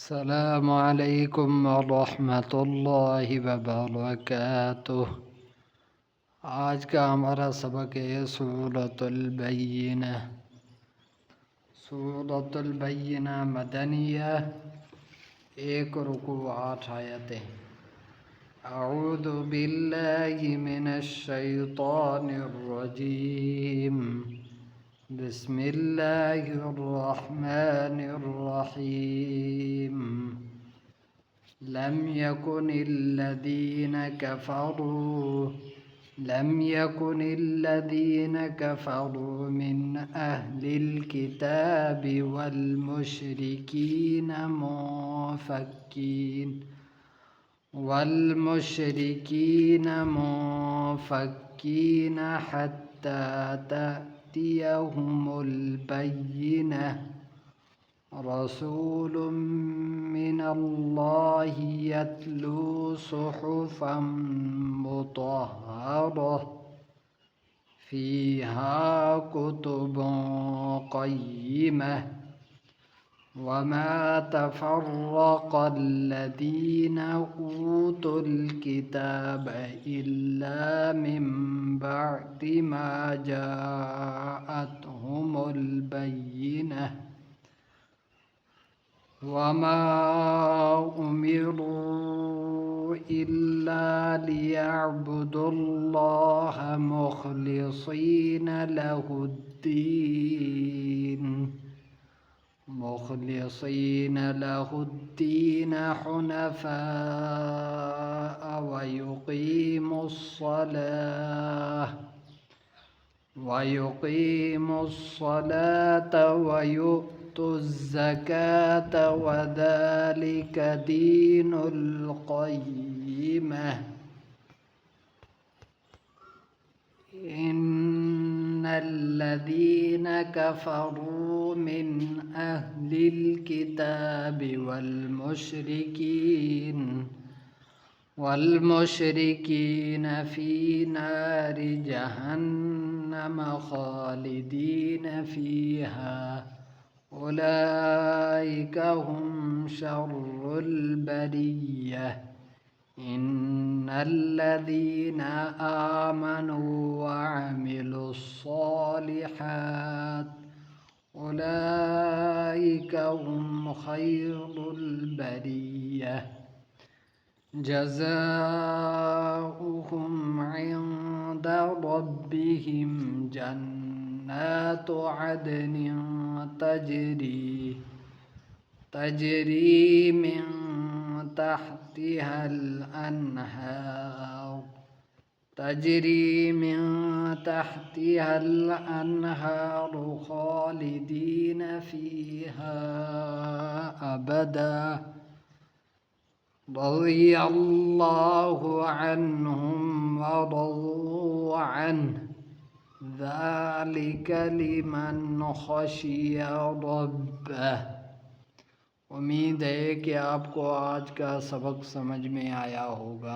अस्सलामुअलैकुम वरहमतुल्लाहि वबरकातुह। आज का हमारा सबक है सूरतुल बय्यिना। सूरतुल बय्यिना मदनिया, 1 रुकू 8 आयतें। अऊज़ु बिल्लाहि मिनश शैतानिर रजीम। बिस्मिल्लाहिर्रहमानिर्रहीम। लम यकुनिल्लज़ीन कफ़रू मिन अहलिल किताबि वल मुशरिकीन मुफ़क्कीन हत्ता तअतियहुमुल बय्यिनह। रसूलुम मिनल्लाहि यत्लू सुहुफ़म मुतहहरह फ़ीहा कुतुबुन क़य्यिमह। वमा तफ़र्रक़ल्लज़ीन ऊतुल किताब इल्ला मिन बअदि मा जाअतहुमुल बय्यिनह। वमा उमिरू इल्ला लियअब्दुल्लाह मुख़लिसीन लहुद्दीन हुनफ़ाअ वयुक़ीमुस्सलात वयु'तुज़्ज़कात वज़ालिक दीनुल क़य्यिमह। इन्नल्लज़ीन कफ़रू मिन अहलिल किताबि वल फ़ी नारि जहन्नम ख़ालिदीन फ़ीहा उलाइक हुम शर्रुल बरिय्यह। इन्नल्लज़ीन आमनू वअमिलुस्सॉलिहात उलाइक हुम खैरुल बरिय्यह। जज़ाउहुम इन्द रब्बिहिम जन्नातु अदनिन तजरी मिन तहतिहल अन्हार खालिदीन फ़ीहा अबदा। रज़ियल्लाहु अन्हुम वरज़ू अन्हु ज़ालिक लिमन ख़शिय रब्बह। उम्मीद है कि आपको आज का सबक समझ में आया होगा।